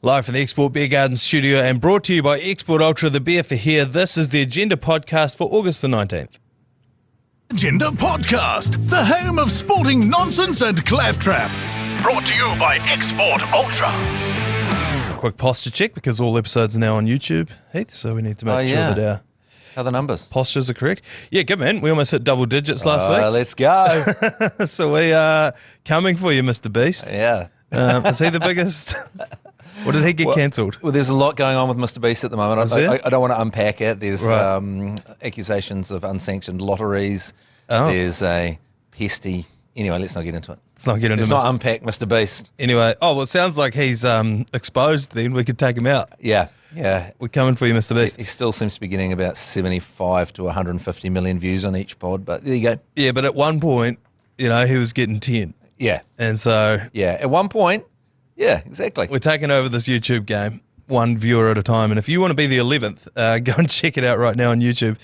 Live from the Export Beer Garden studio and brought to you by Export Ultra, the beer for here. This is the Agenda podcast for August the 19th. Agenda Podcast, the home of sporting nonsense and claptrap. Brought to you by Export Ultra. Quick posture check because all episodes are now on YouTube, Heath, so we need to make sure that our How are the numbers? postures are correct. Yeah, good man. We almost hit double digits last week. Let's go. So we are coming for you, Mr. Beast. Yeah. Is he the biggest? Or did he get cancelled? Well, there's a lot going on with Mr. Beast at the moment. I don't want to unpack it. There's accusations of unsanctioned lotteries. There's a pesty... Anyway, let's not get into it. Let's not unpack Mr. Beast. Anyway, well, it sounds like he's exposed then. We could take him out. Yeah. We're coming for you, Mr. Beast. He still seems to be getting about 75 to 150 million views on each pod, but there you go. Yeah, but at one point, he was getting 10. Yeah. And so... Yeah, at one point... Yeah, exactly. We're taking over this YouTube game, one viewer at a time. And if you want to be the 11th, go and check it out right now on YouTube.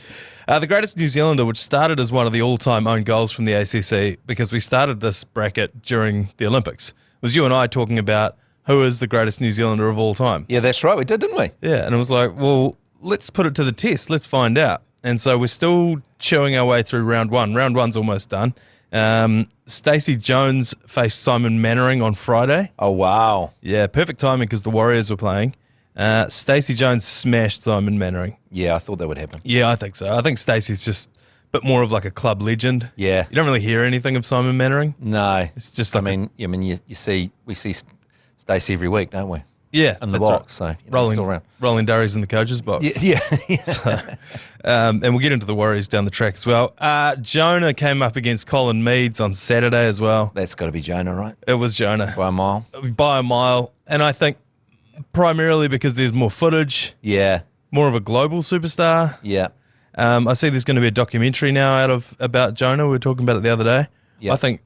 The Greatest New Zealander, which started as one of the all-time own goals from the ACC, because we started this bracket during the Olympics, was you and I talking about who is the greatest New Zealander of all time. Yeah, that's right. We did, didn't we? Yeah, and it was like, well, let's put it to the test. Let's find out. And so we're still chewing our way through round one. Round one's almost done. Stacey Jones faced Simon Mannering on Friday. Oh, wow. Yeah, perfect timing because the Warriors were playing. Stacey Jones smashed Simon Mannering. Yeah, I thought that would happen. Yeah, I think so. I think Stacey's just a bit more of like a club legend. Yeah. You don't really hear anything of Simon Mannering. No. It's just we see Stacey every week, don't we? Yeah, in the that's box, right. So still around. Rolling durries in the coach's box. Yeah. So, and we'll get into the Warriors down the track as well. Jonah came up against Colin Meads on Saturday as well. That's got to be Jonah, right? It was Jonah. By a mile. By a mile. And I think primarily because there's more footage. Yeah. More of a global superstar. Yeah. I see there's going to be a documentary now about Jonah. We were talking about it the other day. Yeah. I think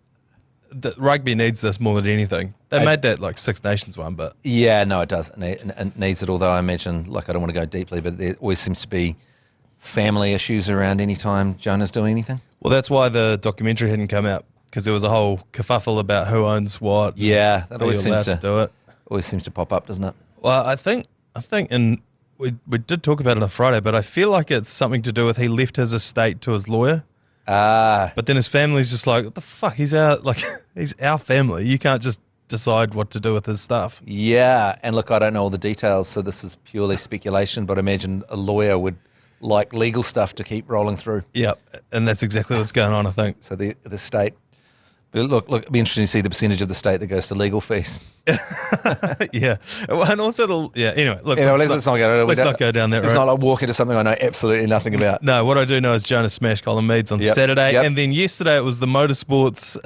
that rugby needs this more than anything. They made that like Six Nations one, but... Yeah, no, it does. It needs it, although I imagine, I don't want to go deeply, but there always seems to be family issues around any time Jonah's doing anything. Well, that's why the documentary hadn't come out, because there was a whole kerfuffle about who owns what. Yeah, that always seems to do it. Always seems to pop up, doesn't it? Well, I think, and we did talk about it on Friday, but I feel like it's something to do with he left his estate to his lawyer. But then his family's just like, what the fuck? He's our family. You can't just decide what to do with his stuff. Yeah, and look, I don't know all the details, so this is purely speculation, but I imagine a lawyer would like legal stuff to keep rolling through. Yeah, and that's exactly what's going on, I think. So the state... But look, it'd be interesting to see the percentage of the state that goes to legal fees. Yeah. And also anyway, look. Let's not go down that road. It's not like walk into something I know absolutely nothing about. No, what I do know is Jonah smashed Colin Meads on Saturday. Yep. And then yesterday it was the motorsports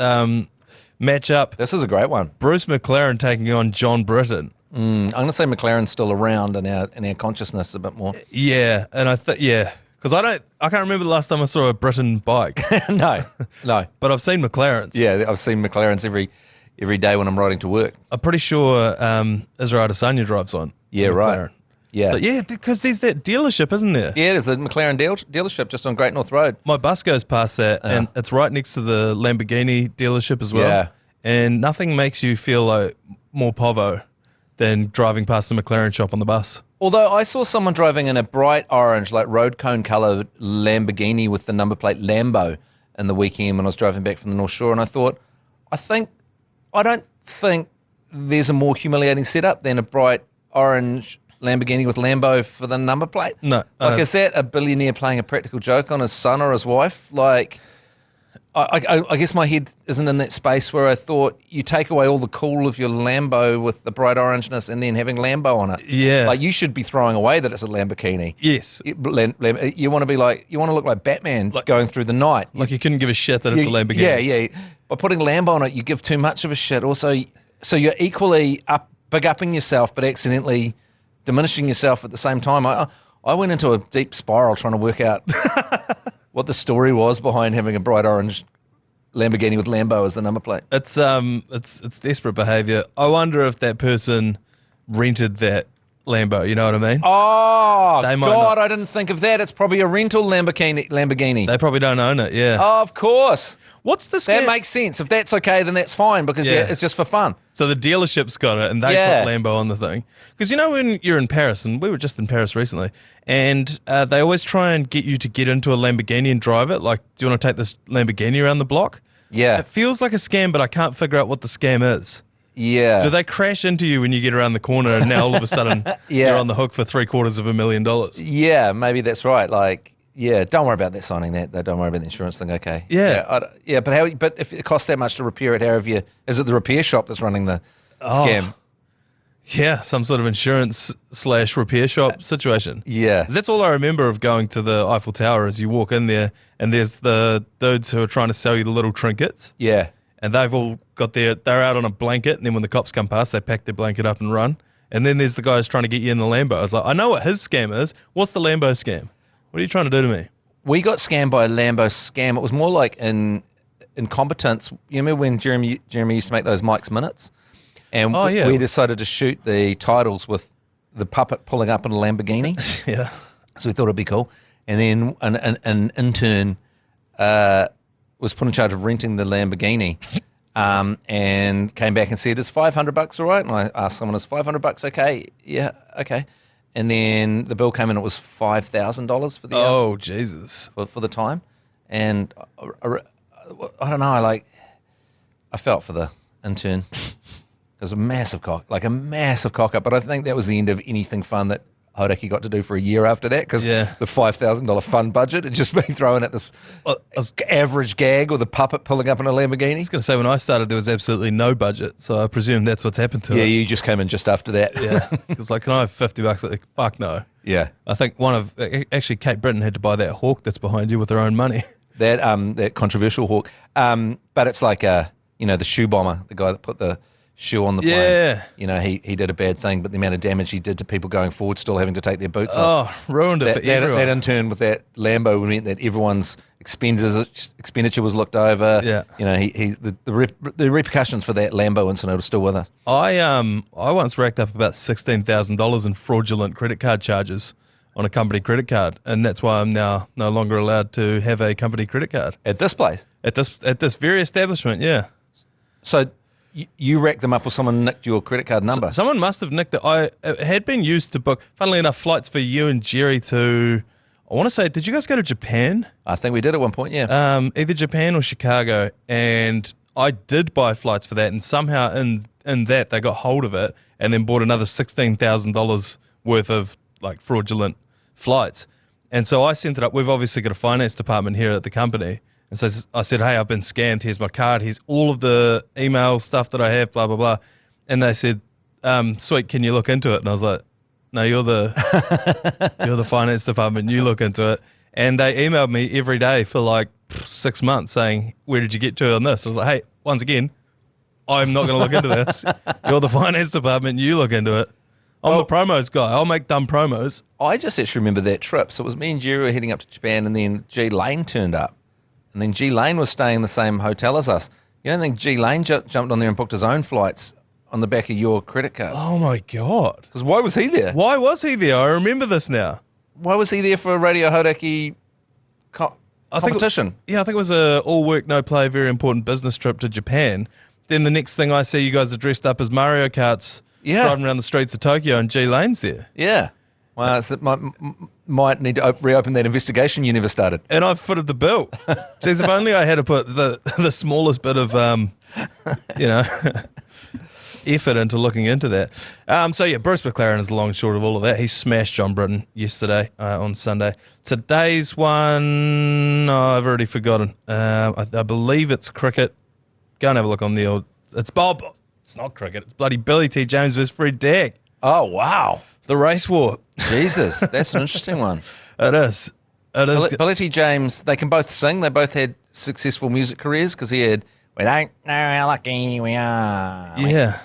matchup. This is a great one. Bruce McLaren taking on John Britton. I'm going to say McLaren's still around in our consciousness a bit more. Yeah, and because I can't remember the last time I saw a Britton bike. No. But I've seen McLarens. Yeah, I've seen McLarens every day when I'm riding to work. I'm pretty sure Izzy Adesanya drives on. Yeah, right. Yeah. So, yeah, because there's that dealership, isn't there? Yeah, there's a McLaren dealership just on Great North Road. My bus goes past that, and it's right next to the Lamborghini dealership as well. Yeah. And nothing makes you feel like more povo than driving past the McLaren shop on the bus. Although I saw someone driving in a bright orange, like road cone colour Lamborghini with the number plate Lambo in the weekend when I was driving back from the North Shore, and I thought, I don't think there's a more humiliating setup than a bright orange Lamborghini with Lambo for the number plate. No. Is that a billionaire playing a practical joke on his son or his wife? Like, I guess my head isn't in that space where I thought you take away all the cool of your Lambo with the bright orangeness and then having Lambo on it. Yeah. Like, you should be throwing away that it's a Lamborghini. Yes. You want to look like Batman going through the night. Like you couldn't give a shit that it's a Lamborghini. Yeah. By putting Lambo on it, you give too much of a shit. Also, so you're equally big upping yourself but accidentally diminishing yourself at the same time. I went into a deep spiral trying to work out what the story was behind having a bright orange Lamborghini with Lambo as the number plate. It's desperate behaviour. I wonder if that person rented that Lambo, you know what I mean? Oh, They might God, not- I didn't think of that. It's probably a rental Lamborghini. They probably don't own it, yeah. Of course. What's the That scam? makes sense. If that's okay, then that's fine because Yeah. it's just for fun. So the dealership's got it, and they Yeah. put Lambo on the thing. Because you know when you're in Paris, and we were just in Paris recently, and they always try and get you to get into a Lamborghini and drive it. Like, do you want to take this Lamborghini around the block? Yeah. It feels like a scam, but I can't figure out what the scam is. Yeah. Do they crash into you when you get around the corner, and now all of a sudden Yeah. you're on the hook for $750,000? Yeah, maybe that's right. Like, yeah, don't worry about that signing that. Don't worry about the insurance thing. Okay. Yeah. But if it costs that much to repair it, how have you? Is it the repair shop that's running the scam? Yeah, some sort of insurance/repair shop situation. Yeah. That's all I remember of going to the Eiffel Tower is you walk in there and there's the dudes who are trying to sell you the little trinkets. Yeah. And they've all got they're out on a blanket, and then when the cops come past, they pack their blanket up and run. And then there's the guys trying to get you in the Lambo. I was like, I know what his scam is. What's the Lambo scam? What are you trying to do to me? We got scammed by a Lambo scam. It was more like in incompetence. You remember when Jeremy used to make those Mike's Minutes? And Oh, yeah. we decided to shoot the titles with the puppet pulling up in a Lamborghini. Yeah. So we thought it'd be cool. And then an intern was put in charge of renting the Lamborghini and came back and said, is $500 all right? And I asked someone, is $500 okay? Yeah, okay. And then the bill came in, it was $5,000 for the Oh, Jesus. for the time. And I don't know, I felt for the intern. It was a massive cock up. But I think that was the end of anything fun that Hodaki got to do for a year after that because Yeah. the $5,000 fun budget had just been thrown at this average gag with a puppet pulling up in a Lamborghini. I was going to say, when I started, there was absolutely no budget. So I presume that's what's happened to Yeah, it. you just came in just after that. Yeah. It's like, can I have $50? Like, fuck no. Yeah. I think actually Kate Britton had to buy that hawk that's behind you with her own money. That controversial hawk. But it's like, the shoe bomber, the guy that put the shoe on the plane. Yeah. You know, he did a bad thing, but the amount of damage he did to people going forward still having to take their boots off. Oh, ruined it for everyone. That in turn with that Lambo meant that everyone's expenditure was looked over. Yeah. You know, the repercussions for that Lambo incident are still with us. I once racked up about $16,000 in fraudulent credit card charges on a company credit card, and that's why I'm now no longer allowed to have a company credit card At this place. at this very establishment. Yeah, So you racked them up or someone nicked your credit card number? someone must have nicked it. It had been used to book, funnily enough, flights for you and Jerry to. I want to say, did you guys go to Japan? I think we did at one point, yeah. Either Japan or Chicago, and I did buy flights for that, and somehow in that they got hold of it and then bought another $16,000 worth of like fraudulent flights. And so I sent it up. We've obviously got a finance department here at the company, and so I said, hey, I've been scammed. Here's my card. Here's all of the email stuff that I have, blah blah blah. And they said, sweet, can you look into it? And I was like, no, you're the finance department. You look into it. And they emailed me every day for like 6 months saying, where did you get to on this? I was like, hey, once again, I'm not going to look into this. You're the finance department. You look into it. I'm the promos guy. I'll make dumb promos. I just actually remember that trip. So it was me and Jerry were heading up to Japan, and then G Lane turned up. And then G Lane was staying in the same hotel as us. You don't think G Lane jumped on there and booked his own flights on the back of your credit card? Oh, my God. Because why was he there? Why was he there? I remember this now. Why was he there for a Radio Hodaki competition? I think it was a all work, no play, very important business trip to Japan. Then the next thing I see, you guys are dressed up as Mario Karts driving around the streets of Tokyo, and G Lane's there. Yeah. Well, might need to reopen that investigation you never started. And I've footed the bill. Geez, if only I had to put the smallest bit of, effort into looking into that. So, yeah, Bruce McLaren is the long and short of all of that. He smashed John Britton yesterday on Sunday. Today's one, I've already forgotten. I believe it's cricket. Go and have a look on the old... It's Bob. It's not cricket. It's bloody Billy T. James versus Fred Dagg. Oh, wow. The race war. Jesus, that's an interesting one. It is. It is. Billy T. James, they can both sing. They both had successful music careers because he had, we don't know how lucky we are. Yeah.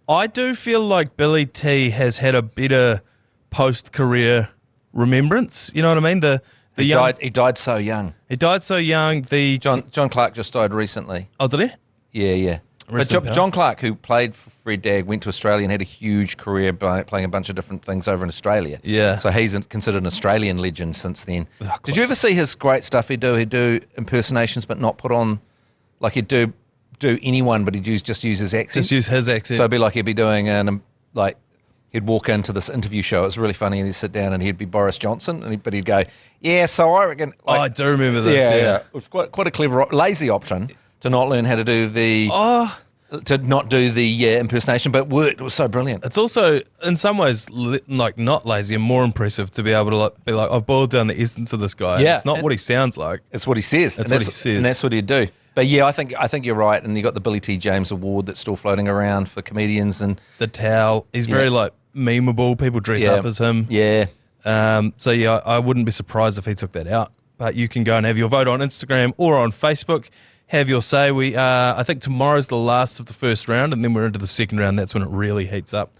I do feel like Billy T has had a better post-career remembrance. You know what I mean? He died so young. He died so young. John Clark just died recently. Oh, did he? Yeah. Rest But in power. John Clark, who played for Fred Dagg, went to Australia and had a huge career playing a bunch of different things over in Australia. Yeah. So he's considered an Australian legend since then. Oh, Did you ever see his great stuff he'd do? He'd do impersonations but not put on, like he'd do anyone, but he'd just use his accent. Just use his accent. So it'd be like he'd be doing he'd walk into this interview show. It was really funny, and he'd sit down and he'd be Boris Johnson, but he'd go, "Yeah, so I reckon." I do remember this. Yeah. It was quite a clever, lazy option to not learn how to do the impersonation, but worked. It was so brilliant. It's also, in some ways, not lazy and more impressive to be able to be like, I've boiled down the essence of this guy. Yeah. It's not what he sounds like. It's what he says. That's what he says. And that's what he'd do. But yeah, I think you're right. And you got the Billy T. James Award that's still floating around for comedians. And The towel. He's very memeable. People dress up as him. Yeah. So yeah, I wouldn't be surprised if he took that out. But you can go and have your vote on Instagram or on Facebook. Have your say. I think tomorrow's the last of the first round, and then we're into the second round. That's when it really heats up.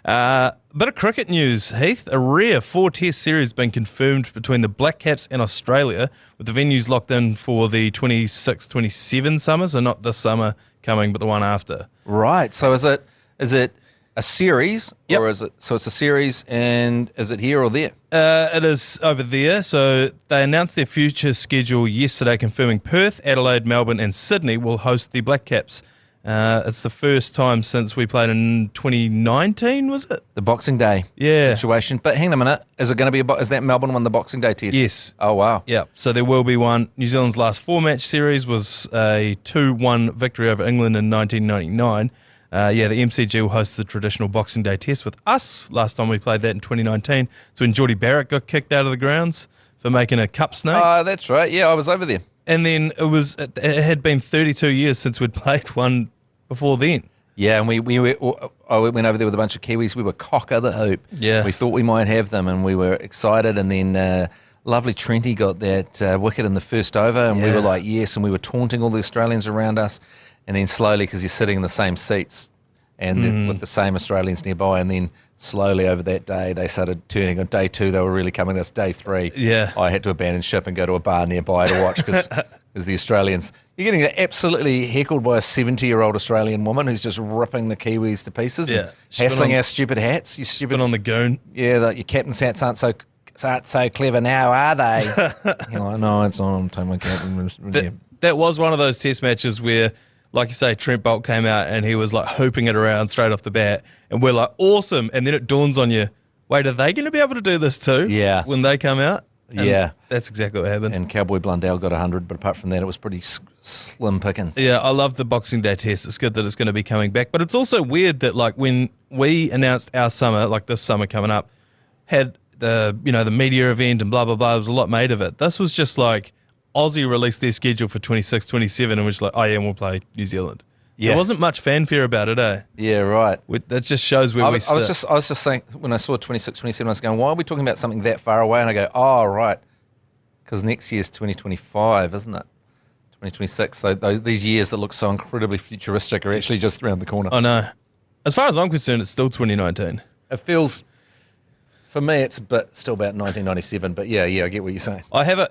Bit of cricket news, Heath. A rare 4-test series been confirmed between the Black Caps and Australia, with the venues locked in for the 26-27 summer, so not this summer coming, but the one after. Right. So is it a series, Yep. or is it? So it's a series, and is it here or there? It is over there. So they announced their future schedule yesterday, confirming Perth, Adelaide, Melbourne and Sydney will host the Black Caps. It's the first time since we played in 2019, was it? The Boxing Day situation. But hang on a minute. Is it going to be is that Melbourne one the Boxing Day test? Yes. Oh, wow. Yeah, so there will be one. New Zealand's last 4-match series was a 2-1 victory over England in 1999. The MCG will host the traditional Boxing Day test with us. Last time we played that in 2019. It's when Geordie Barrett got kicked out of the grounds for making a cup snake. That's right. Yeah, I was over there. And then it had been 32 years since we'd played one before then. Yeah, and we went over there with a bunch of Kiwis. We were cock of the hoop. Yeah. We thought we might have them, and we were excited. And then lovely Trenty got that wicket in the first over, and we were like, yes, and we were taunting all the Australians around us. And then slowly, because you're sitting in the same seats and with the same Australians nearby, and then slowly over that day, they started turning. On day 2, they were really coming to us. Day 3, I had to abandon ship and go to a bar nearby to watch because the Australians, you're getting absolutely heckled by a 70-year-old Australian woman who's just ripping the Kiwis to pieces and hassling our stupid hats. You stupid Been on the goon. Yeah, your captain's hats aren't so clever now, are they? You're like, no, it's not. I'm taking my cap. That was one of those test matches where, like you say, Trent Bolt came out and he was like hooping it around straight off the bat. And we're like, awesome. And then it dawns on you, wait, are they going to be able to do this too? Yeah. When they come out? And yeah. That's exactly what happened. And Cowboy Blundell got 100, but apart from that, it was pretty slim pickings. Yeah, I love the Boxing Day test. It's good that it's going to be coming back. But it's also weird that, like, when we announced our summer, like this summer coming up, had the media event and blah, blah, blah. There was a lot made of it. This was just like Aussie released their schedule for 26, 27 and we're just like, oh yeah, and we'll play New Zealand. Yeah. There wasn't much fanfare about it, eh? Yeah, right. That just shows where we sit. I was just saying, when I saw 26, 27, I was going, why are we talking about something that far away? And I go, oh, right. Because next year's 2025, isn't it? 2026. So these years that look so incredibly futuristic are actually just around the corner. I know. As far as I'm concerned, it's still 2019. It feels... For me, it's still about 1997, but yeah, I get what you're saying. I have a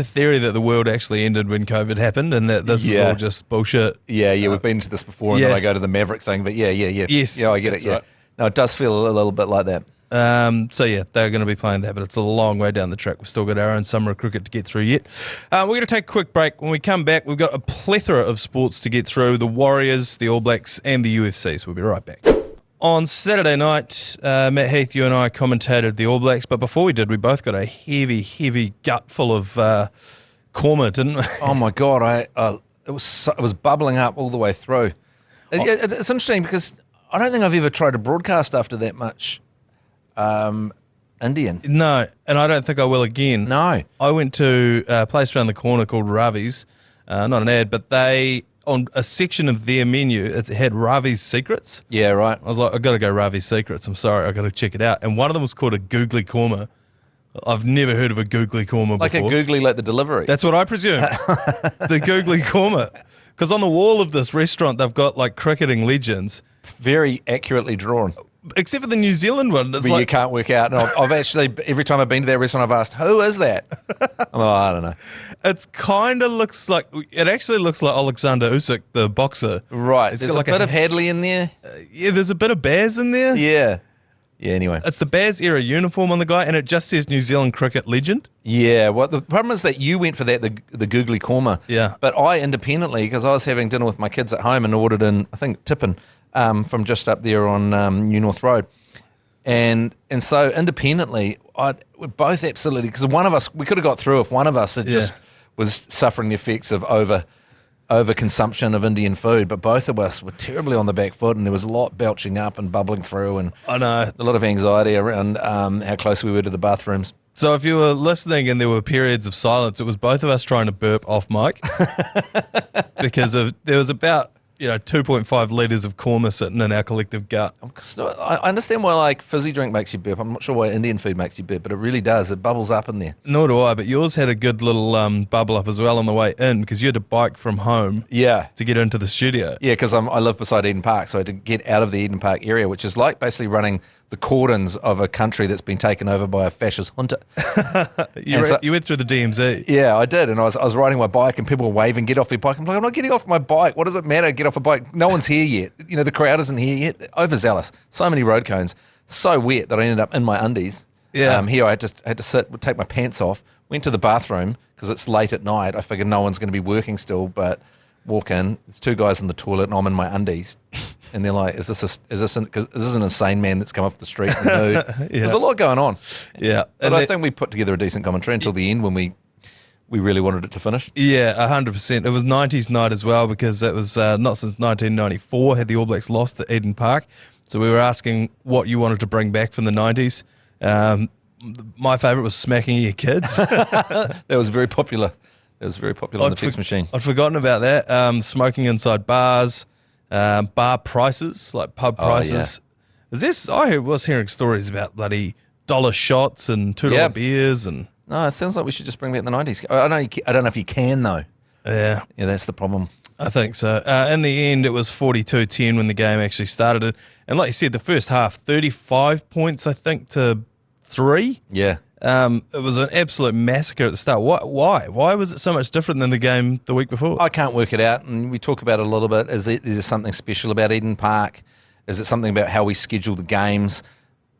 theory that the world actually ended when COVID happened, and that this is all just bullshit. Yeah, we've been to this before, and then I go to the Maverick thing, but yeah. Yes, yeah, I get it. Yeah, right. No, it does feel a little bit like that. So yeah, they're going to be playing that, but it's a long way down the track. We've still got our own summer of cricket to get through yet. We're going to take a quick break. When we come back, we've got a plethora of sports to get through: the Warriors, the All Blacks, and the UFC. So we'll be right back. On Saturday night, Matt Heath, you and I commentated the All Blacks, but before we did, we both got a heavy gut full of korma, didn't we? Oh my God, it was bubbling up all the way through. It's interesting because I don't think I've ever tried to broadcast after that much Indian. No, and I don't think I will again. No. I went to a place around the corner called Ravi's, not an ad, but they... on a section of their menu, it had Ravi's Secrets. Yeah, right. I was like, I've got to go Ravi's Secrets. I'm sorry, I've got to check it out. And one of them was called a googly korma. I've never heard of a googly korma like before. Like a googly, like the delivery. That's what I presume. The googly korma. Because on the wall of this restaurant, they've got like cricketing legends. Very accurately drawn. except for the New Zealand one. It's But you like, can't work out. And I've actually, every time I've been to that restaurant, I've asked, who is that? I'm like, I don't know. it kind of looks like, it actually looks like Alexander Usyk, the boxer. Right. It's There's got a like bit of Hadley in there. Yeah, there's a bit of Bears in there. Yeah. Yeah, anyway. It's the Bears era uniform on the guy, and it just says New Zealand cricket legend. Yeah, well, the problem is that you went for that, the googly korma. Yeah. But I independently, because I was having dinner with my kids at home and ordered in, I think, Tippin from just up there on New North Road. And so independently, we're both absolutely, because one of us, we could have got through if one of us had just was suffering the effects of over-consumption of Indian food, but both of us were terribly on the back foot, and there was a lot belching up and bubbling through, and I know. a lot of anxiety around how close we were to the bathrooms. So if you were listening and there were periods of silence, it was both of us trying to burp off mic because there was about 2.5 litres of korma sitting in our collective gut. I understand why like fizzy drink makes you burp. I'm not sure why Indian food makes you burp, but it really does. It bubbles up in there. Nor do I, but yours had a good little bubble up as well on the way in because you had to bike from home Yeah. to get into the studio. Yeah, because I live beside Eden Park, so I had to get out of the Eden Park area, which is like basically running the cordons of a country that's been taken over by a fascist junta. You went through the DMZ. Yeah, I did, and I was riding my bike, and people were waving, "Get off your bike!" I'm like, "I'm not getting off my bike. What does it matter? Get off a bike. No one's here yet. The crowd isn't here yet." Overzealous. So many road cones. So wet that I ended up in my undies. Yeah. Here I had to sit, take my pants off, went to the bathroom because it's late at night. I figured no one's going to be working still, but walk in. There's two guys in the toilet, and I'm in my undies. And they're like, "Is this an insane man that's come off the street in the nude?" There's a lot going on. Yeah. But I think we put together a decent commentary until the end when we really wanted it to finish. Yeah, 100%. It was 90s night as well because it was not since 1994 had the All Blacks lost at Eden Park. So we were asking what you wanted to bring back from the 90s. My favourite was smacking your kids. That was very popular. That was very popular on the text machine. I'd forgotten about that. Smoking inside bars, bar prices, like pub prices. Yeah. I was hearing stories about bloody dollar shots and $2 beers and... No, it sounds like we should just bring back the 90s. I don't know if you can, though. Yeah. Yeah, that's the problem. I think so. In the end, it was 42-10 when the game actually started. And like you said, the first half, 35 points, I think, to 3. Yeah. It was an absolute massacre at the start. Why? Why was it so much different than the game the week before? I can't work it out, and we talk about it a little bit. Is there something special about Eden Park? Is it something about how we schedule the games?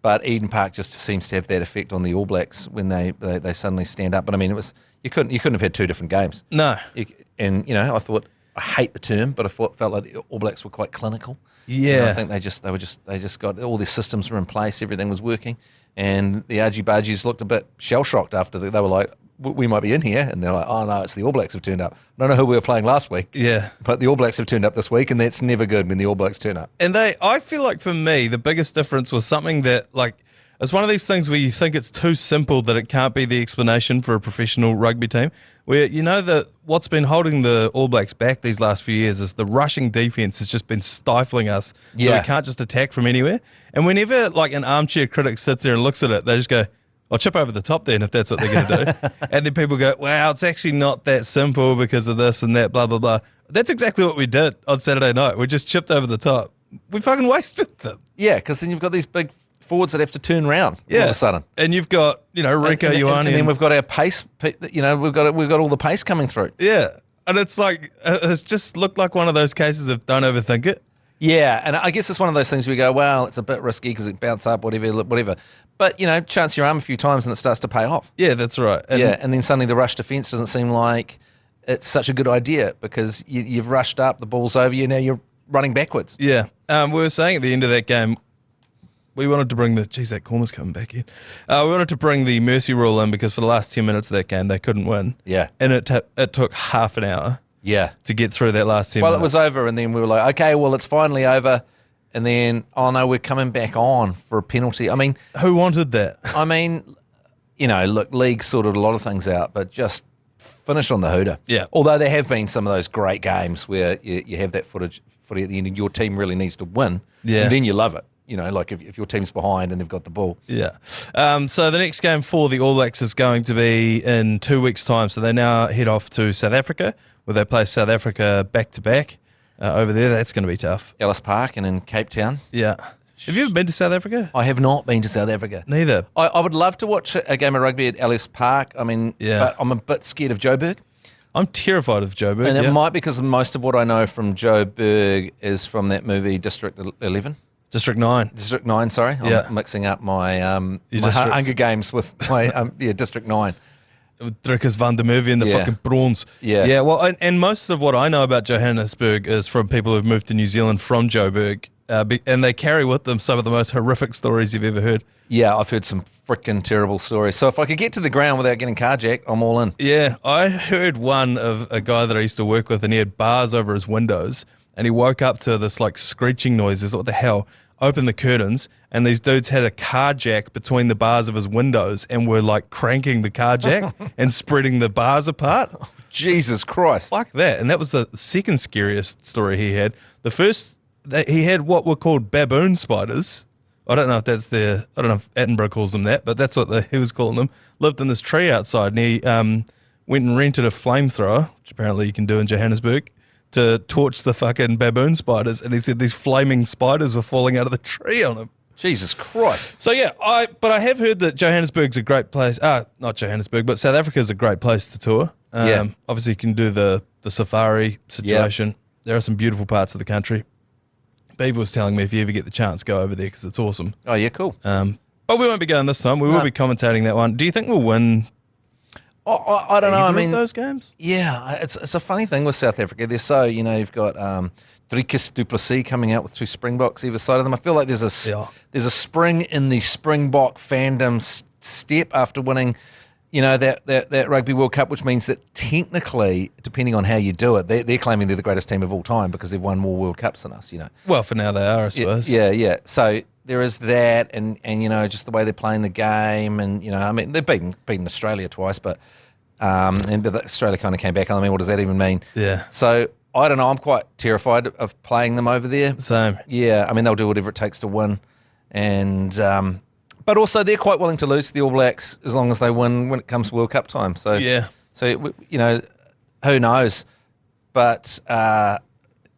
But Eden Park just seems to have that effect on the All Blacks when they suddenly stand up. But I mean, you couldn't have had two different games. No. I thought, I hate the term, but I felt like the All Blacks were quite clinical. Yeah. And I think they just got all their systems were in place, everything was working, and the Argy-Bargies looked a bit shell-shocked after they were like, "We might be in here," and they're like, "Oh no, it's the All Blacks have turned up." I don't know who we were playing last week. Yeah. But the All Blacks have turned up this week, and that's never good when the All Blacks turn up. And I feel like for me, the biggest difference was something that, like, it's one of these things where you think it's too simple that it can't be the explanation for a professional rugby team. Where that what's been holding the All Blacks back these last few years is the rushing defense has just been stifling us. So Yeah. we can't just attack from anywhere. And whenever like an armchair critic sits there and looks at it, they just go, "I'll chip over the top then if that's what they're going to do." And then people go, "Wow, it's actually not that simple because of this and that, blah, blah, blah." That's exactly what we did on Saturday night. We just chipped over the top. We fucking wasted them. Yeah, because then you've got these big forwards that have to turn around all of a sudden. And you've got, Rico Ioane. And then we've got our pace, we've got all the pace coming through. Yeah. And it's like, it's just looked like one of those cases of don't overthink it. Yeah, and I guess it's one of those things where we go, well, it's a bit risky because it bounces up, whatever. But, chance your arm a few times and it starts to pay off. Yeah, that's right. And then suddenly the rush defence doesn't seem like it's such a good idea because you've rushed up, the ball's over you, now you're running backwards. Yeah. We were saying at the end of that game, we wanted to bring that Korma's coming back in. We wanted to bring the mercy rule in because for the last 10 minutes of that game, they couldn't win. Yeah. And it took half an hour to get through that last 10 minutes. Well, it was over, and then we were like, okay, well, it's finally over. And then, oh no, we're coming back on for a penalty. I mean, who wanted that? I mean, look, league sorted a lot of things out, but just finished on the hooter. Yeah. Although there have been some of those great games where you have that footy at the end and your team really needs to win. Yeah. And then you love it. Like if your team's behind and they've got the ball. Yeah. So the next game for the All Blacks is going to be in 2 weeks' time. So they now head off to South Africa, where they play South Africa back-to-back over there. That's going to be tough. Ellis Park and in Cape Town. Yeah. Have you ever been to South Africa? I have not been to South Africa. Neither. I would love to watch a game of rugby at Ellis Park. I mean, but I'm a bit scared of Joburg. I'm terrified of Joburg. And it might be because most of what I know from Joburg is from that movie District 11. District 9. District 9, sorry. I'm mixing up my, my Hunger Games with my District 9. Drukers van der Merwe and the fucking prawns. Yeah. Yeah, well, and most of what I know about Johannesburg is from people who've moved to New Zealand from Joburg, and they carry with them some of the most horrific stories you've ever heard. Yeah, I've heard some freaking terrible stories. So if I could get to the ground without getting carjacked, I'm all in. Yeah, I heard one of a guy that I used to work with, and he had bars over his windows, and he woke up to this like screeching noise. He's like, what the hell? Opened the curtains, and these dudes had a car jack between the bars of his windows and were like cranking the car jack and spreading the bars apart. Jesus Christ. Like that. And that was the second scariest story he had. The first, he had what were called baboon spiders. I don't know if that's I don't know if Attenborough calls them that, but that's what he was calling them. Lived in this tree outside, and he went and rented a flamethrower, which apparently you can do in Johannesburg, to torch the fucking baboon spiders, and he said these flaming spiders were falling out of the tree on him. Jesus Christ. So yeah, but I have heard that Johannesburg's a great place. Not Johannesburg, but South Africa's a great place to tour. Obviously you can do the safari situation. Yep. There are some beautiful parts of the country. Beaver was telling me if you ever get the chance, go over there because it's awesome. Oh yeah, cool. But we won't be going this time. We will be commentating that one. Do you think we'll win? I don't know. I mean, those games. Yeah, it's a funny thing with South Africa. They're so, you've got Driekus du Plessis coming out with 2 Springboks either side of them. I feel like there's a spring in the Springbok fandom step after winning, that Rugby World Cup, which means that technically, depending on how you do it, they're claiming they're the greatest team of all time because they've won more World Cups than us. Well, for now they are, I suppose. Yeah. So there is that, and just the way they're playing the game, and I mean they've beaten Australia twice, but Australia kind of came back. I mean, what does that even mean? Yeah. So I don't know. I'm quite terrified of playing them over there. Same. Yeah. I mean, they'll do whatever it takes to win, and but also they're quite willing to lose to the All Blacks as long as they win when it comes to World Cup time. So yeah. So who knows? But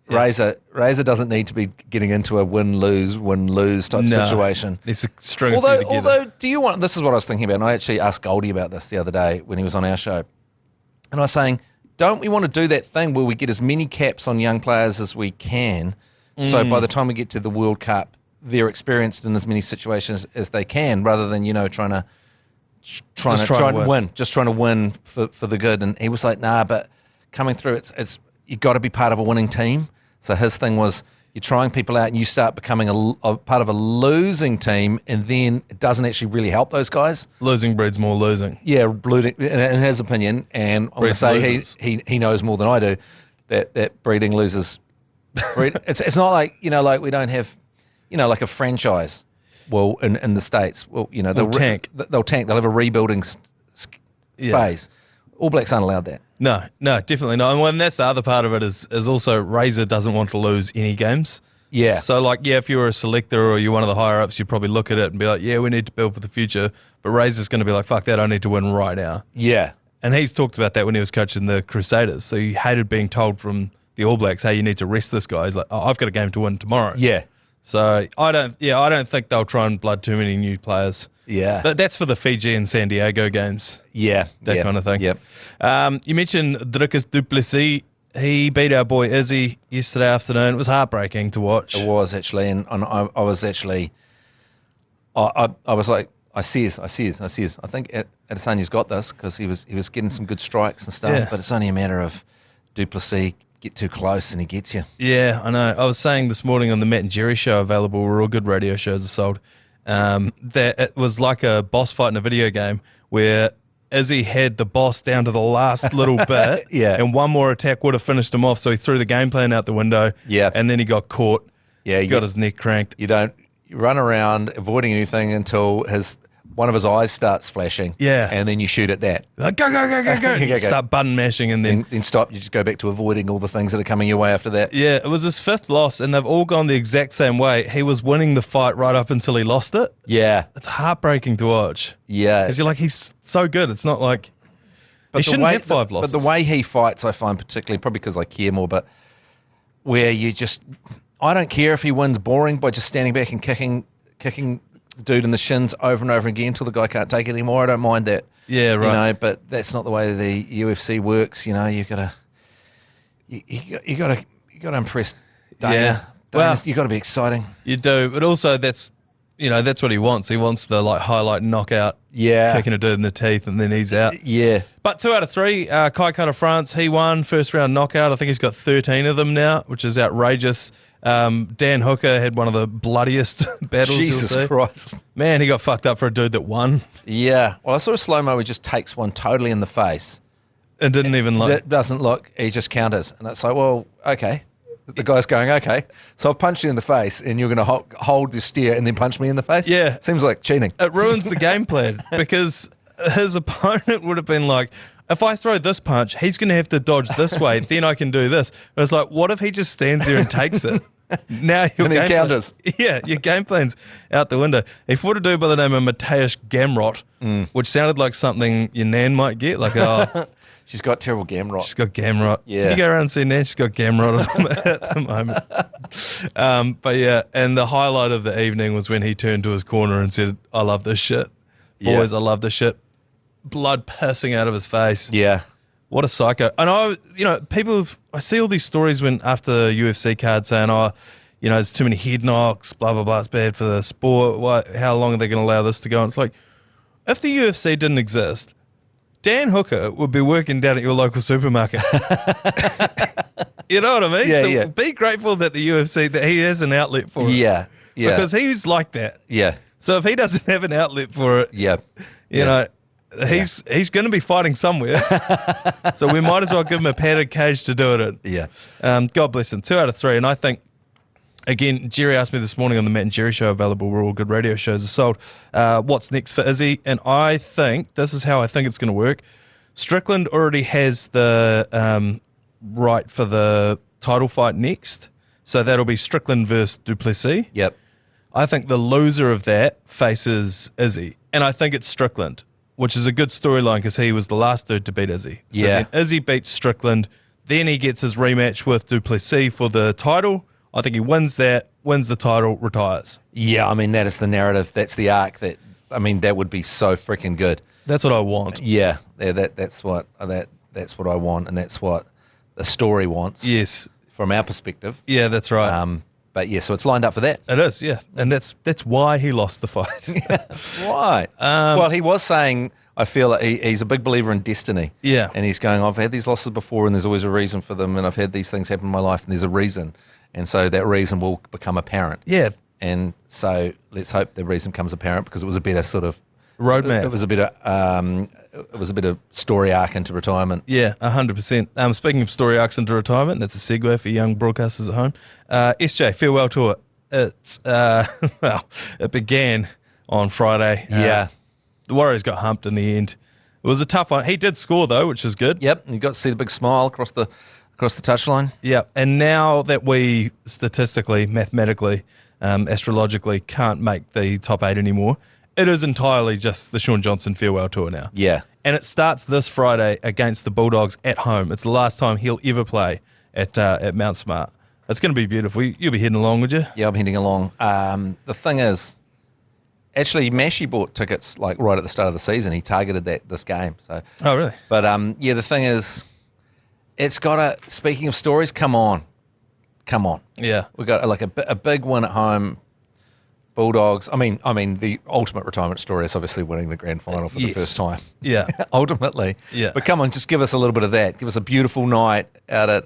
Razor doesn't need to be getting into a win-lose type situation. It's a string of together. Although, this is what I was thinking about, and I actually asked Goldie about this the other day when he was on our show. And I was saying, don't we want to do that thing where we get as many caps on young players as we can, so by the time we get to the World Cup, they're experienced in as many situations as they can, rather than, trying to win. Just trying to win for the good. And he was like, nah, but coming through, it's you've got to be part of a winning team. So his thing was, you're trying people out and you start becoming a part of a losing team, and then it doesn't actually really help those guys. Losing breeds more losing. Yeah, in his opinion, and I'm going to say he knows more than I do, that breeding loses. It's not like, like we don't have, like a franchise. Well, in the States, they'll tank. They'll have a rebuilding phase. All Blacks aren't allowed that. No, definitely not. And that's the other part of it is also Razor doesn't want to lose any games. Yeah. So if you're a selector or you're one of the higher ups, you'd probably look at it and be like, yeah, we need to build for the future. But Razor's going to be like, fuck that, I need to win right now. Yeah. And he's talked about that when he was coaching the Crusaders. So he hated being told from the All Blacks, hey, you need to rest this guy. He's like, oh, I've got a game to win tomorrow. Yeah. So I don't think they'll try and blood too many new players. Yeah. But that's for the Fiji and San Diego games. Yeah. That kind of thing. Yep. You mentioned Driekus du Plessis. He beat our boy Izzy yesterday afternoon. It was heartbreaking to watch. It was actually, and I was actually, I was like, I sees. I think Adesanya's got this because he was getting some good strikes and stuff, but it's only a matter of du Plessis get too close and he gets you. Yeah, I know. I was saying this morning on the Matt and Jerry show, available where all good radio shows are sold, that it was like a boss fight in a video game where Izzy had the boss down to the last little bit, and one more attack would have finished him off, so he threw the game plan out the window, and then he got caught, got his neck cranked. You run around avoiding anything until one of his eyes starts flashing, and then you shoot at that. Like, go. Start button mashing and then stop. You just go back to avoiding all the things that are coming your way after that. Yeah, it was his 5th loss, and they've all gone the exact same way. He was winning the fight right up until he lost it. Yeah. It's heartbreaking to watch. Yeah. Because you're like, he's so good. It's not like he shouldn't have 5 losses. But the way he fights, I find particularly, probably because I care more, but where you just, I don't care if he wins boring by just standing back and kicking the dude in the shins over and over again until the guy can't take it anymore. I don't mind that. Yeah, right. You know, but that's not the way the UFC works. You know, you gotta impress Dana. Yeah. Well, you got to be exciting. You do, but also that's what he wants. He wants the highlight knockout, kicking a dude in the teeth, and then he's out. Yeah. But 2 out of 3, Kai Kara-France, he won first round knockout. I think he's got 13 of them now, which is outrageous. Dan Hooker had one of the bloodiest battles. Jesus Christ. Man, he got fucked up for a dude that won. Yeah. Well, I saw a slow-mo where he just takes one totally in the face. And didn't even look. It doesn't look. He just counters. And it's like, well, okay. The guy's going, okay, so I've punched you in the face and you're going to hold your steer and then punch me in the face? Yeah. Seems like cheating. It ruins the game plan because his opponent would have been like, if I throw this punch, he's going to have to dodge this way, then I can do this. And it's like, what if he just stands there and takes it? Now your and he counters. Yeah, your game plan's out the window. He fought a dude by the name of Manaia Stewart, which sounded like something your nan might get, like, oh... She's got terrible gamrot. She's got gamrot. Yeah. Can you go around and see Nan? She's got gamrot at the moment. But yeah, and the highlight of the evening was when he turned to his corner and said, I love this shit. Boys, I love this shit. Blood pissing out of his face. Yeah. What a psycho. And I see all these stories when after UFC cards saying, there's too many head knocks, blah, blah, blah, it's bad for the sport. How long are they going to allow this to go? And it's like, if the UFC didn't exist, Dan Hooker would be working down at your local supermarket. You know what I mean? Yeah, Be grateful that the UFC, that he has an outlet for it. Yeah. Because he's like that. Yeah. So if he doesn't have an outlet for it, you know, he's going to be fighting somewhere. So we might as well give him a padded cage to do it in. Yeah. God bless him. 2 out of 3. And I think, again, Jerry asked me this morning on the Matt and Jerry show, available where all good radio shows are sold, what's next for Izzy? And I think, this is how I think it's going to work. Strickland already has the right for the title fight next. So that'll be Strickland versus Duplessis. Yep. I think the loser of that faces Izzy. And I think it's Strickland, which is a good storyline because he was the last dude to beat Izzy. So then Izzy beats Strickland. Then he gets his rematch with Duplessis for the title. I think he wins that, wins the title, retires. Yeah, I mean, that is the narrative. That's the arc. That would be so freaking good. That's what I want. Yeah, that's what I want, and that's what the story wants. Yes, from our perspective. Yeah, that's right. But yeah, so it's lined up for that. It is, yeah, and that's why he lost the fight. Right. Well, he was saying, I feel like he's a big believer in destiny. Yeah, and he's going, I've had these losses before, and there's always a reason for them, and I've had these things happen in my life, and there's a reason. And so that reason will become apparent. Yeah. And so let's hope the reason becomes apparent because it was a better sort of roadmap. It was a bit of story arc into retirement. Yeah, 100%. Speaking of story arcs into retirement, that's a segue for young broadcasters at home. SJ, farewell tour. It's it began on Friday. Yeah. The Warriors got humped in the end. It was a tough one. He did score though, which was good. Yep. You got to see the big smile across the touchline. Yeah, and now that we statistically, mathematically, astrologically can't make the top 8 anymore, it is entirely just the Shaun Johnson farewell tour now. Yeah. And it starts this Friday against the Bulldogs at home. It's the last time he'll ever play at Mount Smart. It's going to be beautiful. You'll be heading along, would you? Yeah, I'm heading along. The thing is, actually, Mashy bought tickets like right at the start of the season. He targeted this game. So. Oh, really? But the thing is, it's got to, speaking of stories, come on. Yeah. We got like a big win at home. Bulldogs. I mean, the ultimate retirement story is obviously winning the grand final for the first time. Yeah. Ultimately. Yeah. But come on, just give us a little bit of that. Give us a beautiful night out at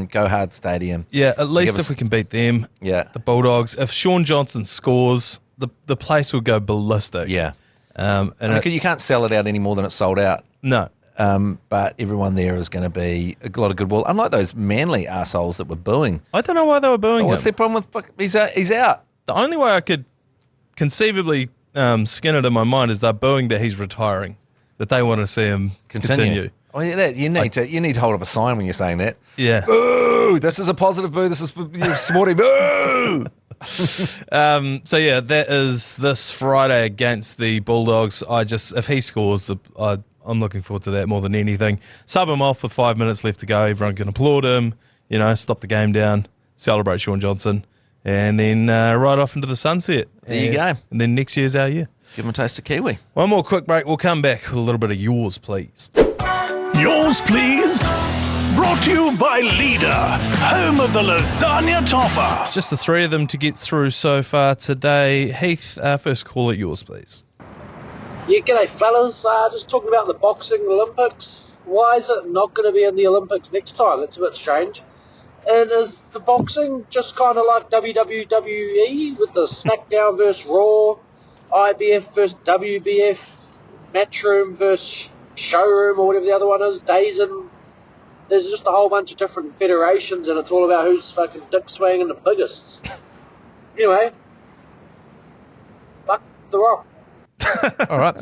Go Hard Stadium. Yeah, at least if we can beat them. Yeah. The Bulldogs. If Shaun Johnson scores, the place will go ballistic. Yeah. And you can't sell it out any more than it's sold out. No. But everyone there is going to be a lot of goodwill. Unlike those Manly arseholes that were booing. I don't know why they were booing him. What's their problem with he's out? The only way I could conceivably skin it in my mind is they're booing that he's retiring, that they want to see him continue. Oh, yeah, you need to hold up a sign when you're saying that. Yeah. Boo! This is a positive boo. This is smarty boo. So yeah, that is this Friday against the Bulldogs. If he scores, I'm looking forward to that more than anything. Sub him off with 5 minutes left to go. Everyone can applaud him. Stop the game down, celebrate Shaun Johnson, and then right off into the sunset. There you go. And then next year's our year. Give them a taste of kiwi. One more quick break. We'll come back with a little bit of yours, please. Yours, please. Brought to you by Leader, home of the lasagna topper. Just the three of them to get through so far today. Heath, first call at yours, please. Yeah, g'day fellas. Just talking about the boxing Olympics. Why is it not going to be in the Olympics next time? It's a bit strange. And is the boxing just kind of like WWE with the SmackDown versus Raw, IBF versus WBF, Matchroom versus Showroom, or whatever the other one is, Days and there's just a whole bunch of different federations, and it's all about who's fucking dick swinging the biggest. Anyway, fuck The Rock. All right.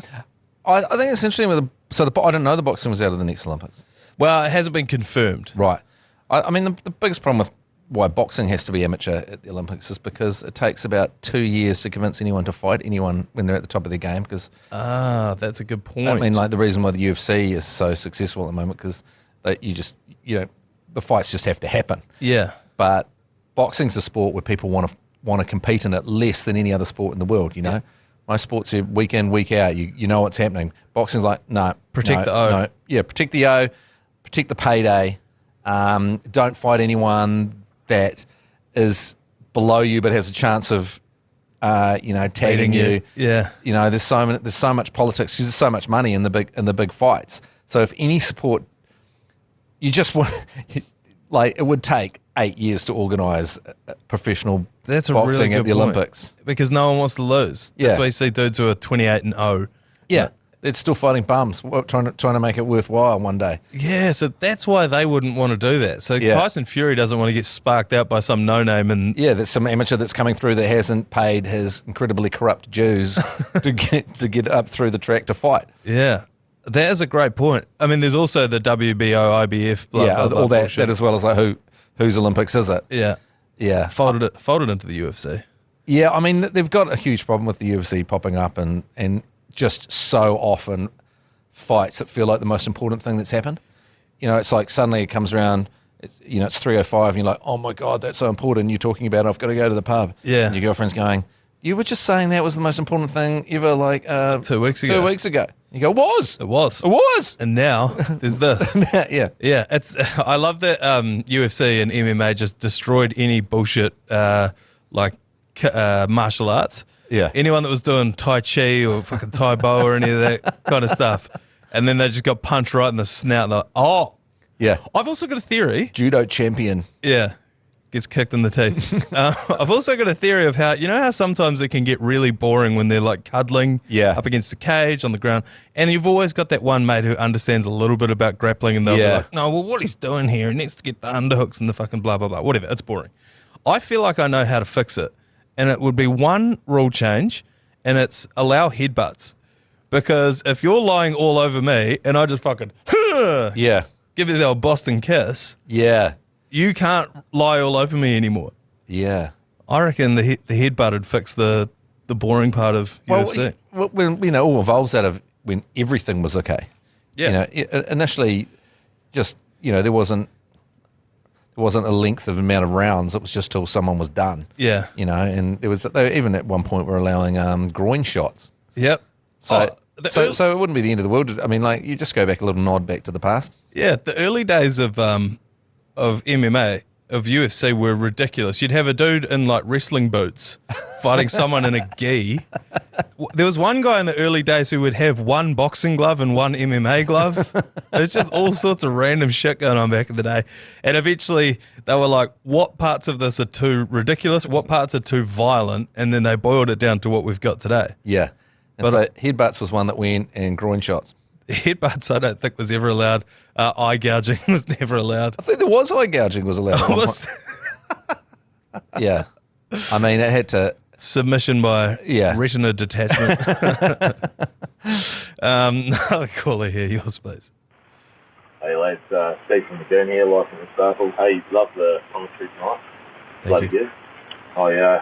I think it's interesting with I didn't know the boxing was out of the next Olympics. Well, it hasn't been confirmed. Right. I mean, the biggest problem with why boxing has to be amateur at the Olympics is because it takes about 2 years to convince anyone to fight anyone when they're at the top of their game. Because that's a good point. I mean, like the reason why the UFC is so successful at the moment because the fights just have to happen. Yeah. But boxing's a sport where people want to compete in it less than any other sport in the world. You know, Yeah. Most sports are week in, week out. You know what's happening. Boxing's like Protect the O. Protect the O, protect the payday. Don't fight anyone that is below you but has a chance of tagging you. Yeah. You know, there's so much politics because there's so much money in the big fights. So if any sport, you just want it would take 8 years to organise professional boxing at the Olympics because no one wants to lose. Yeah. That's why you see dudes who are 28-0. Yeah. They're still fighting bums, trying to make it worthwhile one day. Yeah, so that's why they wouldn't want to do that. So Tyson Fury doesn't want to get sparked out by some no-name. And there's some amateur that's coming through that hasn't paid his incredibly corrupt dues to get up through the track to fight. Yeah, that is a great point. I mean, there's also the WBO, IBF, blah, blah, blah, all that bullshit. as well as like whose Olympics is it? Yeah. Folded into the UFC. Yeah, I mean, they've got a huge problem with the UFC popping up and just so often fights that feel like the most important thing that's happened. You know, it's like suddenly it comes around, it's 3:05 and you're like, oh my God, that's so important. You're talking about I've got to go to the pub. Yeah. And your girlfriend's going, you were just saying that was the most important thing ever 2 weeks ago. 2 weeks ago. You go, it was. And now there's this. Yeah. Yeah, I love that UFC and MMA just destroyed any bullshit martial arts. Yeah. Anyone that was doing Tai Chi or fucking Tai Bo or any of that kind of stuff. And then they just got punched right in the snout. And they're like, oh. Yeah. I've also got a theory. Judo champion. Yeah. Gets kicked in the teeth. I've also got a theory of how sometimes it can get really boring when they're like cuddling up against the cage on the ground. And you've always got that one mate who understands a little bit about grappling and they'll be like, no, well, what he's doing here, he needs to get the underhooks and the fucking blah, blah, blah. Whatever. It's boring. I feel like I know how to fix it. And it would be one rule change, and it's allow headbutts. Because if you're lying all over me and I just fucking give you the old Boston kiss, you can't lie all over me anymore. Yeah. I reckon the headbutt would fix the boring part of UFC. Well, when all evolves out of when everything was okay. Yeah. Initially, just there wasn't a length of amount of rounds. It was just till someone was done. Yeah. And there was even at one point were allowing groin shots. Yep. So it wouldn't be the end of the world. I mean, like you just go back a little nod back to the past. Yeah, the early days of MMA, of UFC were ridiculous. You'd have a dude in like wrestling boots fighting someone in a gi. There was one guy in the early days who would have one boxing glove and one MMA glove. There's just all sorts of random shit going on back in the day. And eventually they were like, what parts of this are too ridiculous? What parts are too violent? And then they boiled it down to what we've got today. Yeah. And so headbutts was one that went and groin shots. Headbutts I don't think was ever allowed. Eye gouging was never allowed. I think there was eye gouging was allowed. Yeah. I mean, it had to... Submission by retina detachment. Another caller here, yours please. Hey lads, Steve from Modern here, licensed and Starfield. Hey, love the commentary tonight. Thank you. Good. I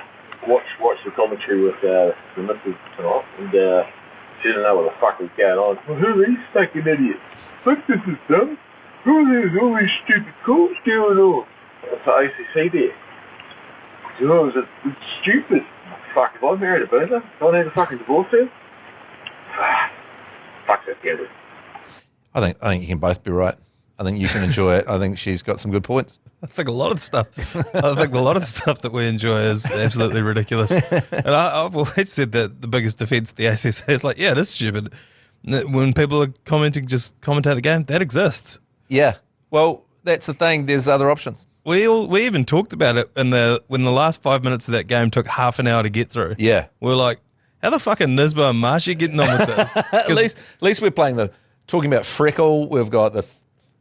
watched the commentary with the missus tonight, and she didn't know what the fuck was going on. Well, who are these fucking idiots? Look, this is dumb. Who are these all these stupid calls going on? What's the OCC there? It's stupid. Fuck, if I married a boomer, don't need to fucking divorce her. Fuck that gambling. I think you can both be right. I think you can enjoy it. I think she's got some good points. I think a lot of stuff that we enjoy is absolutely ridiculous. And I've always said that the biggest defence of the ACC is like, yeah, it is stupid. When people are commenting, just commentate the game, that exists. Yeah. Well, that's the thing. There's other options. We even talked about it when the last 5 minutes of that game took half an hour to get through. Yeah. We're like, how the fucking Nisba and Marshy getting on with this? at least we're talking about Freckle. We've got the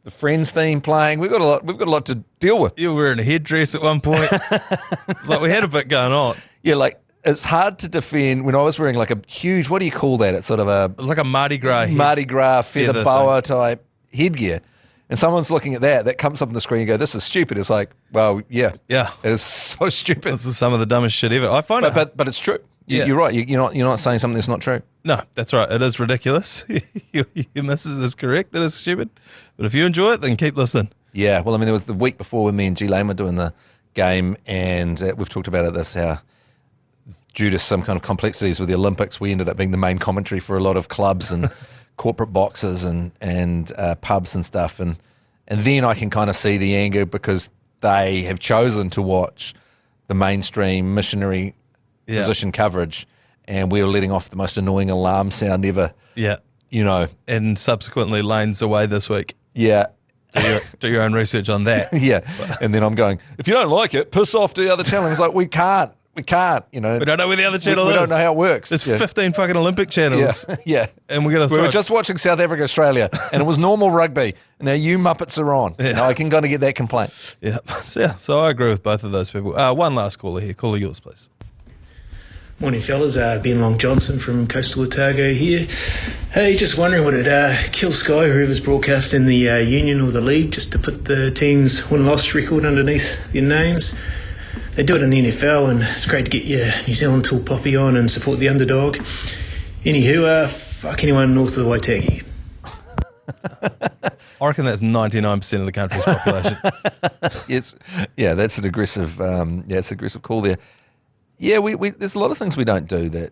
Friends theme playing. We've got a lot to deal with. You were wearing a headdress at one point. It's like we had a bit going on. Yeah, like it's hard to defend when I was wearing like a huge, what do you call that? It's sort of like a Mardi Gras feather boa type headgear. And someone's looking at that comes up on the screen and go, this is stupid. It's like, well, yeah. It is so stupid. This is some of the dumbest shit ever. I find but it's true. You're right. You're not saying something that's not true. No, that's right. It is ridiculous. Your missus is correct. It is stupid. But if you enjoy it, then keep listening. Yeah. Well, I mean, there was the week before when me and G Lane were doing the game, and we've talked about it. How due to some kind of complexities with the Olympics, we ended up being the main commentary for a lot of clubs and corporate boxes and pubs and stuff. And then I can kind of see the anger because they have chosen to watch the mainstream missionary position coverage, and we were letting off the most annoying alarm sound ever. Yeah. And subsequently Lane's away this week. Yeah. Do your own research on that. Yeah. And then I'm going, if you don't like it, piss off to the other channel. And it's like, we can't. We don't know where the other channel is. We don't know how it works. There's 15 fucking Olympic channels. Yeah. And we were just watching South Africa, Australia, and it was normal rugby. And now you Muppets are on. Yeah. I can kind of get that complaint. Yeah. So I agree with both of those people. One last caller here. Caller yours, please. Morning, fellas. Ben Long Johnson from Coastal Otago here. Hey, just wondering, would it kill Sky, whoever's broadcasting the Union or the League, just to put the team's win-loss record underneath their names? They do it in the NFL, and it's great to get your New Zealand tall poppy on and support the underdog. Anywho, fuck anyone north of the Waitaki. I reckon that's 99% of the country's population. That's an aggressive. It's an aggressive call there. Yeah, we there's a lot of things we don't do that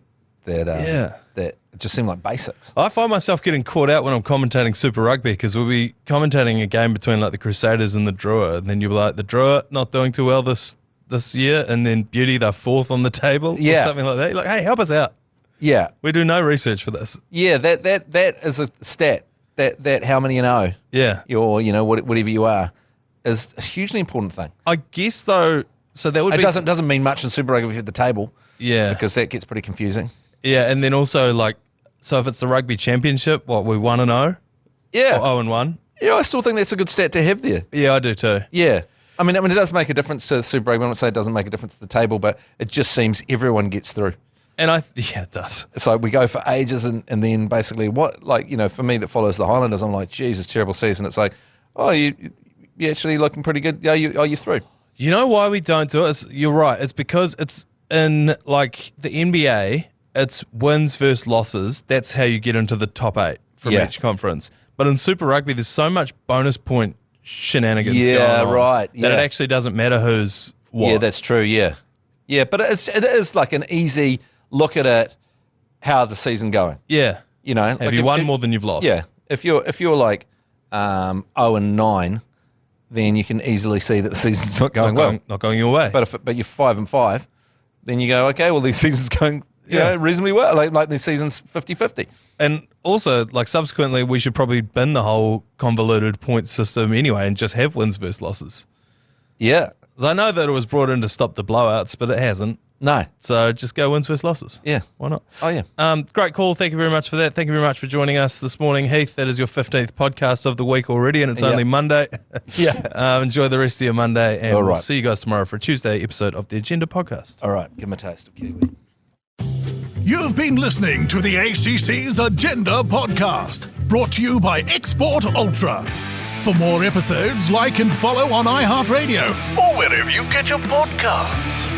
just seem like basics. I find myself getting caught out when I'm commentating Super Rugby because we'll be commentating a game between like the Crusaders and the Drua, and then you'll be like, the Drua not doing too well this year, and then Beauty, they're fourth on the table or something like that. You're like, hey, help us out. Yeah. We do no research for this. Yeah, that is a stat. That how many you know. Yeah. Or, whatever you are is a hugely important thing. I guess though, so that would it be... It doesn't mean much in Super Rugby if you're at the table. Yeah. Because that gets pretty confusing. Yeah, and then also like, so if it's the Rugby Championship, what, we 1-0? Yeah. Or 0-1? Yeah, I still think that's a good stat to have there. Yeah, I do too. Yeah. I mean, it does make a difference to Super Rugby. I won't say it doesn't make a difference to the table, but it just seems everyone gets through. And it does. It's like we go for ages and then basically for me that follows the Highlanders, I'm like, geez, it's a terrible season. It's like, oh, you're actually looking pretty good. You're through. You know why we don't do it? You're right. It's because it's in like the NBA, it's wins versus losses. That's how you get into the top 8 from each conference. But in Super Rugby, there's so much bonus point shenanigans going on right. that it actually doesn't matter who's what. Yeah, that's true. Yeah. Yeah, but it is like an easy look at it, how the season going. Yeah. Have like you won more than you've lost? Yeah. If you're like 0-9, then you can easily see that the season's not going well. Not going your way. But you're 5-5, then you go, okay, well, the season's going reasonably well. Like the season's 50-50. And also, like subsequently, we should probably bin the whole convoluted point system anyway and just have wins versus losses. Yeah. 'Cause I know that it was brought in to stop the blowouts, but it hasn't. No. So just go wins versus losses. Yeah. Why not? Oh, yeah. Great call. Thank you very much for that. Thank you very much for joining us this morning, Heath. That is your 15th podcast of the week already, and it's only Monday. Yeah. Enjoy the rest of your Monday, and All right. we'll see you guys tomorrow for a Tuesday episode of the Agenda Podcast. All right. Give them a taste of Kiwi. You've been listening to the ACC's Agenda Podcast, brought to you by Export Ultra. For more episodes, like and follow on iHeartradio or wherever you get your podcasts.